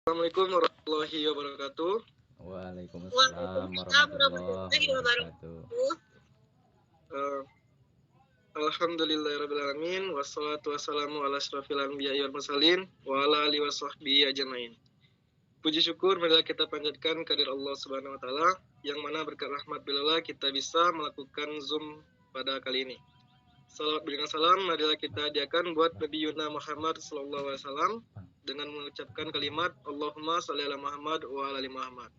Assalamualaikum warahmatullahi wabarakatuh. Waalaikumsalam Waalaikumsalam warahmatullahi warahmatullahi wabarakatuh. wabarakatuh. Uh, Alhamdulillahirrabbilalamin. Wassalatu wassalamu ala asrafil anbiya'i wal mursalin wa ala alihi wasahbihi ajmain. Puji syukur marilah kita panjatkan kehadirat Allah Subhanahu wa taala yang mana berkat rahmat billah kita bisa melakukan Zoom pada kali ini. Salawat berikan salam marilah kita hadiahkan buat Nabi Yuna Muhammad sallallahu alaihi wasallam dengan mengucapkan kalimat Allahumma shalli ala Muhammad wa ala ali Muhammad.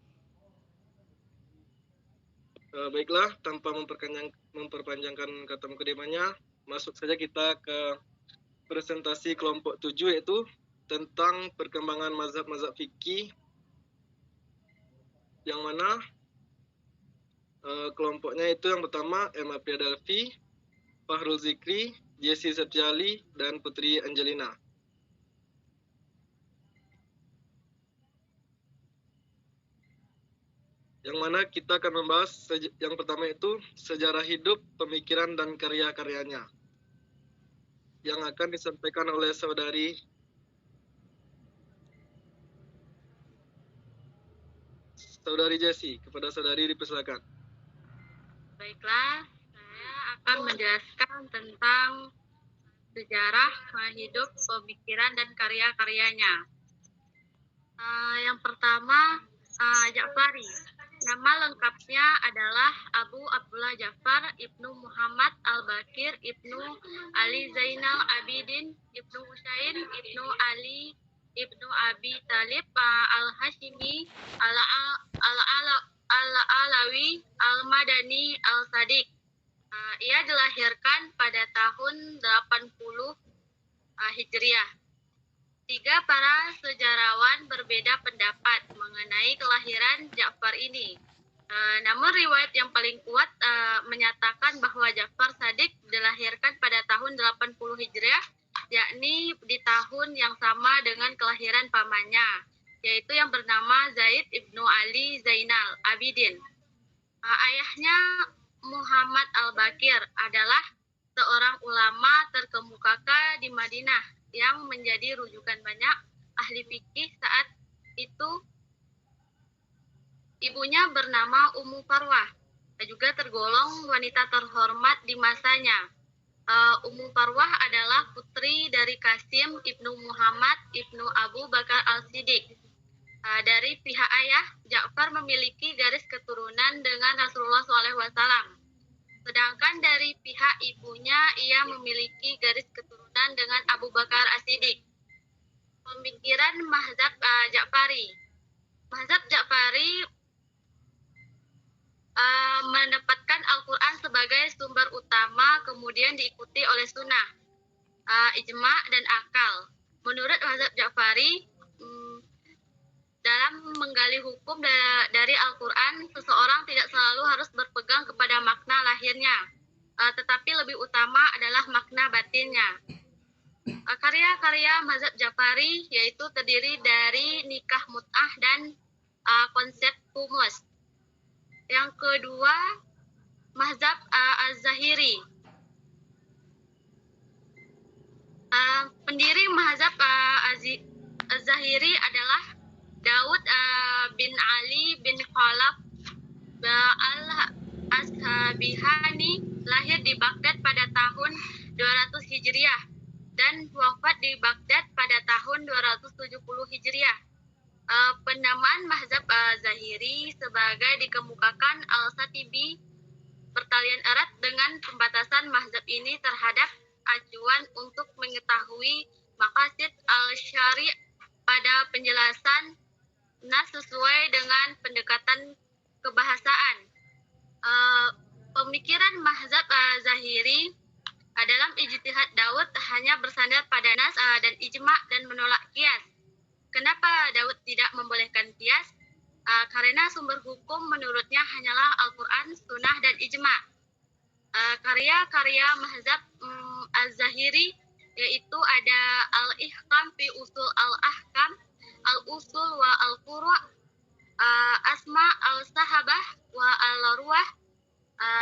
Baiklah, tanpa memperpanjangkan kata mukadimahnya, masuk saja kita ke presentasi kelompok 7, yaitu tentang perkembangan mazhab-mazhab fikih, yang mana kelompoknya itu yang pertama Emma Priadalfi, Fahrul Zikri, Jesse Septiali, dan Putri Angelina. Yang mana kita akan membahas yang pertama itu sejarah hidup, pemikiran, dan karya-karyanya, yang akan disampaikan oleh saudari Jessi. Kepada saudari dipersilakan. Baiklah, saya akan menjelaskan tentang sejarah hidup, pemikiran, dan karya-karyanya. Yang pertama, Ja'fari. Nama lengkapnya adalah Abu Abdullah Ja'far Ibnu Muhammad Al-Bakir Ibnu Ali Zainal Abidin Ibnu Husain Ibnu Ali Ibnu Abi Talib Al-Hashimi Al-Alawi Al-Madani Al-Sadiq. Ia dilahirkan pada tahun 80 Hijriah. Tiga para sejarawan berbeda pendapat mengenai kelahiran Ja'far ini. Namun riwayat yang paling kuat menyatakan bahwa Ja'far Sadiq dilahirkan pada tahun 80 Hijriah, yakni di tahun yang sama dengan kelahiran pamannya, yaitu yang bernama Zaid Ibnu Ali Zainal Abidin. Ayahnya Muhammad Al-Bakir adalah seorang ulama terkemuka di Madinah yang menjadi rujukan banyak ahli fikih saat itu. Ibunya bernama Ummu Farwah, juga tergolong wanita terhormat di masanya. Ummu Farwah adalah putri dari Qasim Ibnu Muhammad Ibnu Abu Bakar Al-Siddiq. Dari pihak ayah, Ja'far memiliki garis keturunan dengan Rasulullah SAW. Sedangkan dari pihak ibunya, ia memiliki garis keturunan dengan Abu Bakar As-Siddiq. Pemikiran mazhab Ja'fari. Mazhab Ja'fari menempatkan Al-Quran sebagai sumber utama, kemudian diikuti oleh sunnah, ijma, dan akal. Menurut mazhab Ja'fari, dalam menggali hukum dari Al-Quran, seseorang tidak selalu harus berpegang kepada makna lahirnya, tetapi lebih utama adalah makna batinnya. Karya-karya mazhab Ja'fari yaitu terdiri dari nikah mut'ah dan konsep humus. Yang kedua, mazhab Az-Zahiri. Pendiri mazhab Az-Zahiri adalah Daud bin Ali bin Khalaf al-Ashabihani, lahir di Baghdad pada tahun 200 Hijriah dan wafat di Baghdad pada tahun 270 Hijriah. Penamaan mazhab Zahiri sebagai dikemukakan Al-Satibi bertalian erat dengan pembatasan mazhab ini terhadap acuan untuk mengetahui maqasid al-syari' pada penjelasan nas sesuai dengan pendekatan kebahasaan. Pemikiran mazhab Zahiri dalam ijtihad Daud hanya bersandar pada nas dan ijma dan menolak qiyas. Kenapa Daud tidak membolehkan qiyas? Karena sumber hukum menurutnya hanyalah Al-Quran, sunnah, dan ijma. Karya-karya mazhab Az-Zahiri yaitu ada Al-Ihkam fi Usul Al-Ahkam, Al-Usul wa Al-Furu', Asma Al-Sahabah wa Al-Ruwah,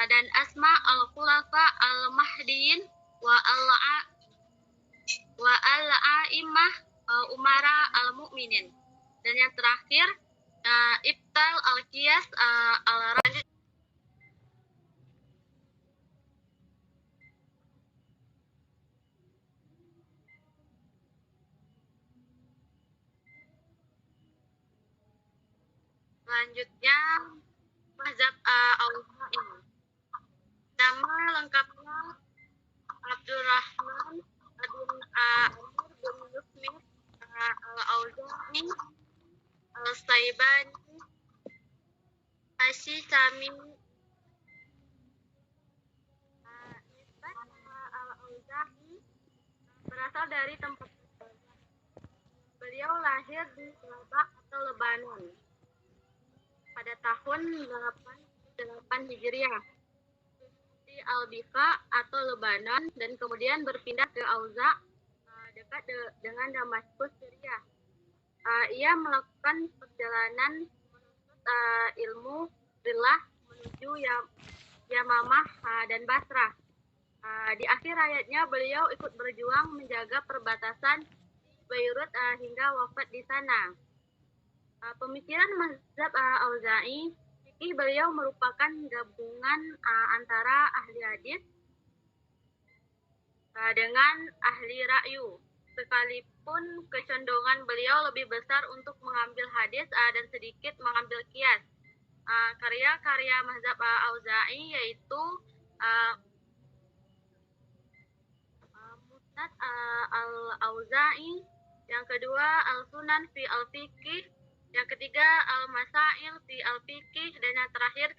dan Asma Al-Khulafa Al-Mahdiyin wa Al-A'imah Umara Al-Mu'minin. Dan yang terakhir Ibtal Al-Qiyas Al-Rajih. Selanjutnya mazhab Auza'i. Nama lengkapnya Abdurrahman bin Amr bin Yusmir Al-Auza'i Al-Saibani Asy'ami. Nisbat Al-Auza'i berasal dari tempat beliau lahir di Labak atau Lebanon pada tahun 88 Hijriah di Al-Bika atau Lebanon dan kemudian berpindah ke Auza dekat dengan Damaskus, Syria. Ia melakukan perjalanan menuntut ilmu billah menuju Yamamah dan Basrah. Di akhir hayatnya beliau ikut berjuang menjaga perbatasan Beirut hingga wafat di sana. Pemikiran mazhab Auza'i, fikih beliau merupakan gabungan antara ahli hadis dengan ahli ra'yu. Sekalipun kecondongan beliau lebih besar untuk mengambil hadis dan sedikit mengambil qiyas. Karya-karya mazhab Auza'i yaitu Musnad Al-Auza'i, yang kedua Al-Sunan fi Al-Fiqih, yang ketiga Al-Masail fi Al-Fiqih, dan yang terakhir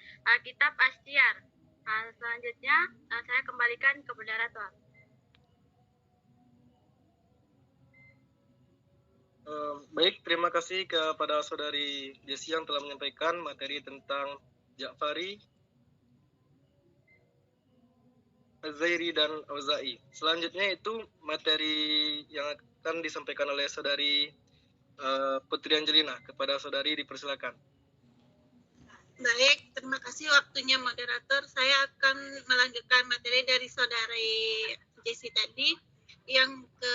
Kitab Asy'ar. Selanjutnya saya kembalikan ke moderator. Baik, terima kasih kepada saudari Jessi yang telah menyampaikan materi tentang Ja'fari, Az-Zairi dan Auza'i. Selanjutnya itu materi yang akan disampaikan oleh saudari Putri Angelina. Kepada saudari dipersilakan. Baik, terima kasih waktunya moderator. Saya akan melanjutkan materi dari saudari Jessi tadi. Yang ke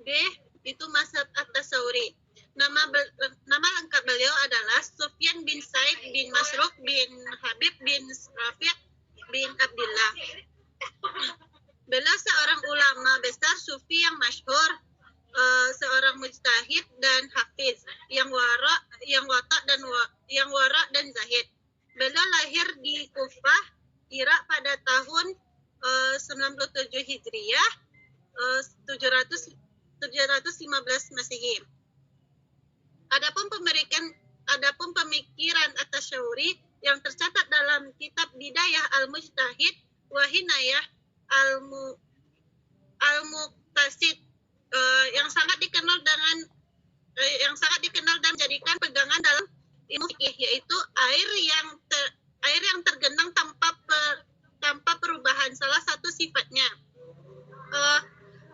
D itu mazhab At-Tasawuri. Nama lengkap beliau adalah Sufyan bin Said bin Masruq bin Habib bin Rafi' bin Abdullah. Beliau seorang ulama besar sufi yang masyhur, seorang mujtahid dan hafiz yang wara dan zahid. Beliau lahir di Kufah, Irak pada tahun 97 Hijriah, 715 Masehi. Adapun pemikiran At-Tasawuri yang tercatat dalam kitab Bidayah Al-Mujtahid wa Hinayah Al-Muqtasid, yang sangat dikenal dan menjadikan pegangan dalam ilmu fikih, yaitu air yang tergenang tanpa perubahan salah satu sifatnya.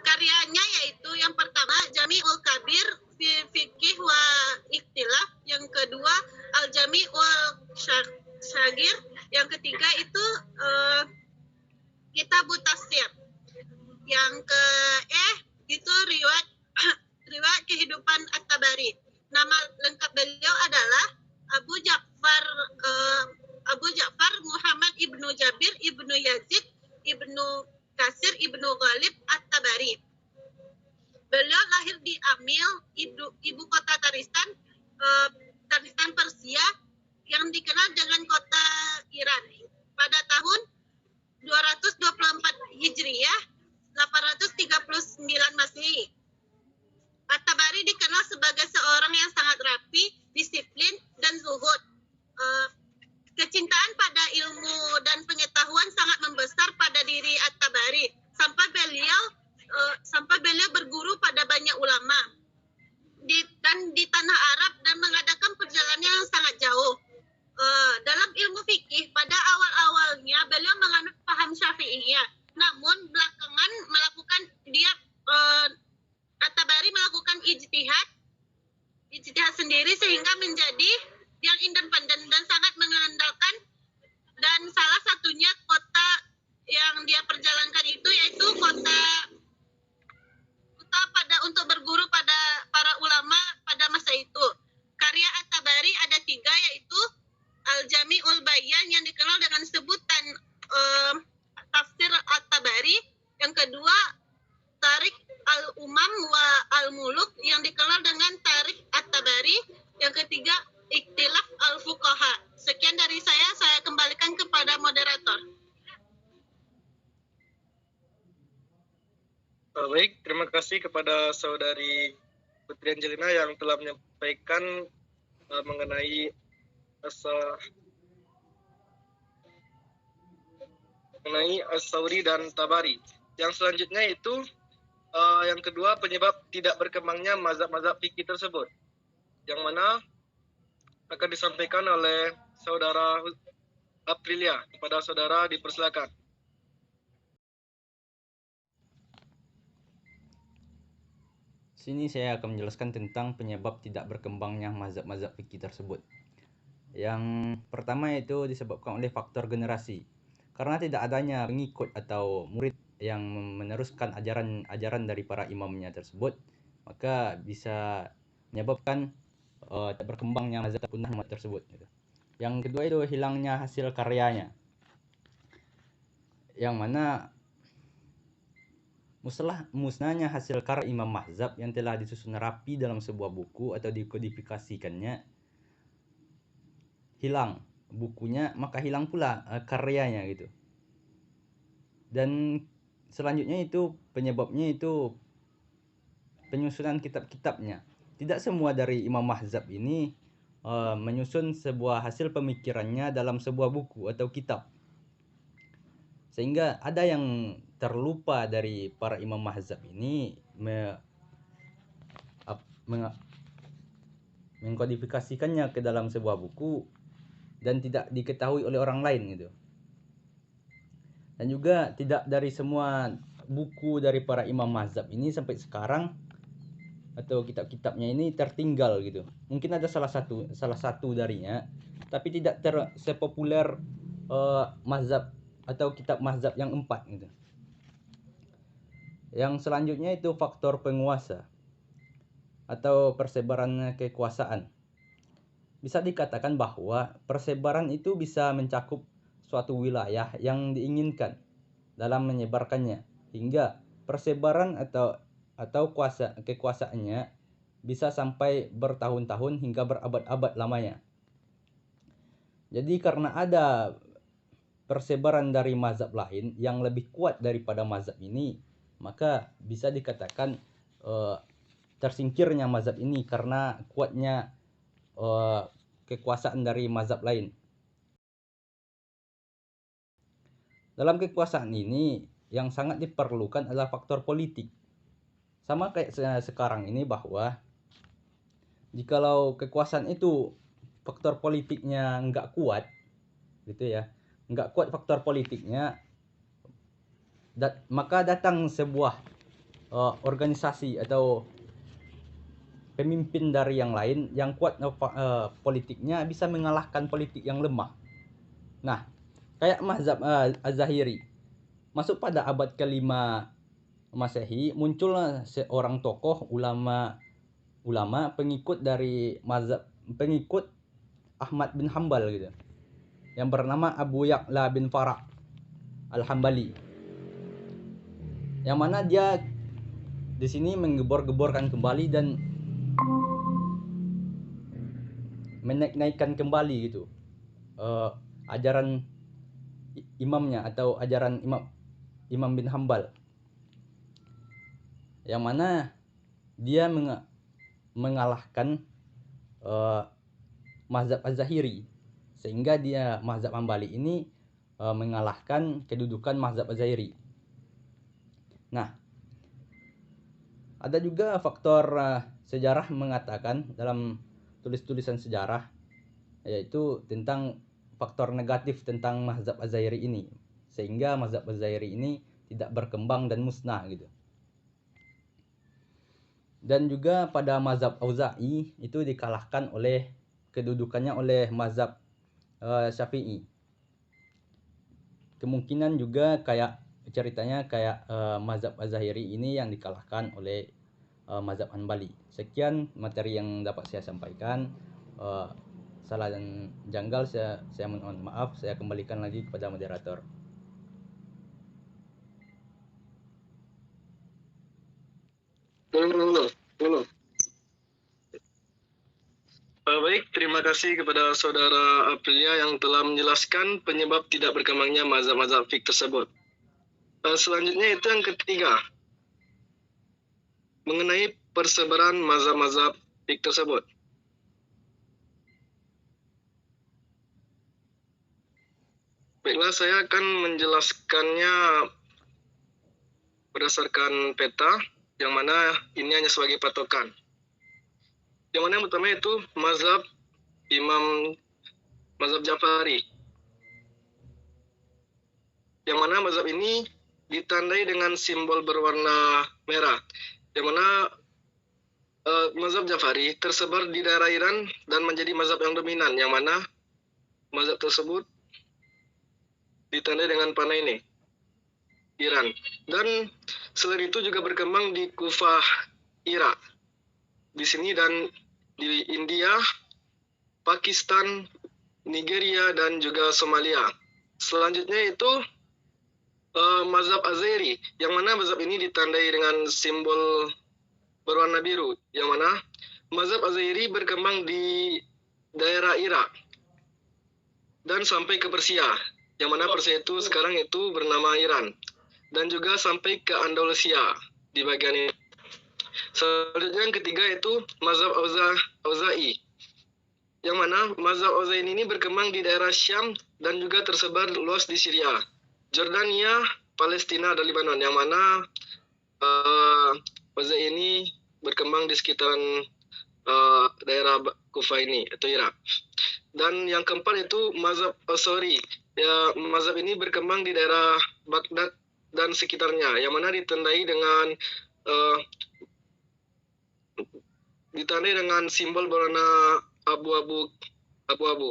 Karyanya yaitu yang pertama Jami'ul Kabir fi Fikih wa Ikhtilaf, yang kedua Al-Jami'ul Syagir, yang ketiga itu Kitabut Tafsir, yang ke itu riwayat kehidupan At-Tabari. Nama lengkap beliau adalah Abu Ja'far Muhammad ibnu Jabir ibnu Yazid ibnu Kasir ibnu Ghalib At-Tabari. Beliau lahir di Amil, ibu kota Taristan Persia, yang dikenal dengan kota Iran, pada tahun 224 Hijriah, 839 Masehi. At-Tabari dikenal sebagai seorang yang sangat rapi, disiplin, dan zuhud. Kecintaan pada ilmu dan pengetahuan sangat membesar pada diri At-Tabari, sampai beliau berguru pada banyak ulama di tanah Arab dan mengadakan perjalanan yang sangat jauh. Dalam ilmu fikih, pada awal-awalnya beliau menganut paham Syafi'iyah, namun belakangan At-Tabari melakukan ijtihad sendiri sehingga menjadi yang independen dan sangat mengandalkan, dan salah satunya kota yang dia perjalankan itu yaitu kota untuk berguru pada para ulama pada masa itu. Yang ketiga, ikhtilaf al-fuqaha. Sekian dari saya kembalikan kepada moderator. Baik, terima kasih kepada saudari Putri Angelina yang telah menyampaikan mengenai As-Sauri dan Tabari. Yang selanjutnya itu yang kedua, penyebab tidak berkembangnya mazhab-mazhab fikih tersebut, yang mana akan disampaikan oleh saudara Aprilia. Kepada saudara dipersilakan. Sini saya akan menjelaskan tentang penyebab tidak berkembangnya mazhab-mazhab fikih tersebut. Yang pertama itu disebabkan oleh faktor generasi. Karena tidak adanya pengikut atau murid yang meneruskan ajaran dari para imamnya tersebut, maka bisa menyebabkan tidak berkembangnya mazhab punah tersebut. Yang kedua itu hilangnya hasil karyanya, yang mana musnahnya hasil karya imam mazhab yang telah disusun rapi dalam sebuah buku atau dikodifikasikannya hilang bukunya, maka hilang pula karyanya gitu. Dan selanjutnya itu penyebabnya itu penyusunan kitab-kitabnya. Tidak semua dari imam mazhab ini menyusun sebuah hasil pemikirannya dalam sebuah buku atau kitab, sehingga ada yang terlupa dari para imam mazhab ini mengkodifikasikannya ke dalam sebuah buku dan tidak diketahui oleh orang lain gitu. Dan juga tidak dari semua buku dari para imam mazhab ini sampai sekarang atau kitab-kitabnya ini tertinggal gitu. Mungkin ada salah satu darinya, tapi tidak sepopuler mazhab atau kitab mazhab yang 4 gitu. Yang selanjutnya itu faktor penguasa atau persebaran kekuasaan. Bisa dikatakan bahwa persebaran itu bisa mencakup suatu wilayah yang diinginkan dalam menyebarkannya, hingga persebaran atau kekuasaannya bisa sampai bertahun-tahun hingga berabad-abad lamanya. Jadi karena ada persebaran dari mazhab lain yang lebih kuat daripada mazhab ini, maka bisa dikatakan tersingkirnya mazhab ini karena kuatnya kekuasaan dari mazhab lain. Dalam kekuasaan ini yang sangat diperlukan adalah faktor politik. Sama kayak sekarang ini, bahwa jikalau kekuasaan itu faktor politiknya nggak kuat gitu ya, nggak kuat faktor politiknya, maka datang sebuah organisasi atau pemimpin dari yang lain yang kuat politiknya bisa mengalahkan politik yang lemah. Nah, kayak mazhab Az-Zahiri masuk pada abad ke-5 Masehi, muncullah seorang tokoh ulama pengikut dari mazhab, pengikut Ahmad bin Hambal gitu, yang bernama Abu Ya'la bin Farah Al-Hambali, yang mana dia di sini menggebor-geborkan kembali dan menaikkan kembali gitu ajaran imamnya atau ajaran Imam bin Hambal, yang mana dia mengalahkan mazhab Az-Zahiri, sehingga dia mazhab Hambali ini mengalahkan kedudukan mazhab Az-Zahiri. Nah, ada juga faktor sejarah mengatakan dalam tulis-tulisan sejarah, yaitu tentang faktor negatif tentang mazhab Az-Zahiri ini, sehingga mazhab Az-Zahiri ini tidak berkembang dan musnah gitu. Dan juga pada mazhab Auza'i itu dikalahkan oleh kedudukannya oleh mazhab Syafi'i. Kemungkinan juga kayak ceritanya kayak mazhab Az-Zahiri ini yang dikalahkan oleh mazhab Hanbali. Sekian materi yang dapat saya sampaikan. Salah dan janggal saya mohon maaf. Saya kembalikan lagi kepada moderator. Baik, terima kasih kepada Saudara Aprilia yang telah menjelaskan penyebab tidak berkembangnya mazhab-mazhab fiqh tersebut. Selanjutnya itu yang ketiga, mengenai persebaran mazhab-mazhab fiqh tersebut. Baiklah, saya akan menjelaskannya berdasarkan peta, yang mana ini hanya sebagai patokan. Yang mana yang pertama itu mazhab Ja'fari. Yang mana mazhab ini ditandai dengan simbol berwarna merah. Yang mana mazhab Ja'fari tersebar di daerah Iran dan menjadi mazhab yang dominan. Yang mana mazhab tersebut ditandai dengan panah ini, Iran. Dan selain itu juga berkembang di Kufah, Irak. Di sini dan di India, Pakistan, Nigeria, dan juga Somalia. Selanjutnya itu mazhab Azeri, yang mana mazhab ini ditandai dengan simbol berwarna biru, yang mana mazhab Azeri berkembang di daerah Irak dan sampai ke Persia, yang mana Persia itu sekarang itu bernama Iran, dan juga sampai ke Andalusia di bagian ini. Selanjutnya yang ketiga itu mazhab Auza'i, yang mana mazhab Auza'i ini berkembang di daerah Syam dan juga tersebar luas di Syria, Jordania, Palestina, dan Lebanon, yang mana Auza'i ini berkembang di sekitaran daerah Kufah ini atau Irak. Dan yang keempat itu mazhab Ash'ari. Ya, mazhab ini berkembang di daerah Baghdad dan sekitarnya, yang mana ditandai dengan simbol berwarna abu-abu.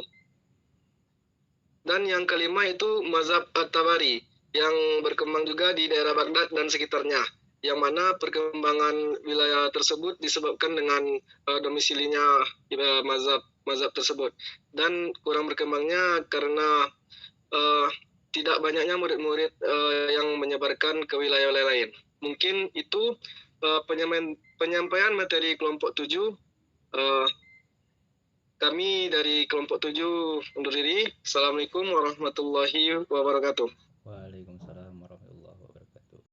Dan yang kelima itu mazhab At-Tabari, yang berkembang juga di daerah Baghdad dan sekitarnya, yang mana perkembangan wilayah tersebut disebabkan dengan domisilinya mazhab tersebut, dan kurang berkembangnya karena tidak banyaknya murid-murid yang menyebarkan ke wilayah-wilayah lain. Mungkin itu penyampaian materi kelompok 7. Kami dari kelompok 7 undur diri. Assalamualaikum warahmatullahi wabarakatuh. Waalaikumsalam.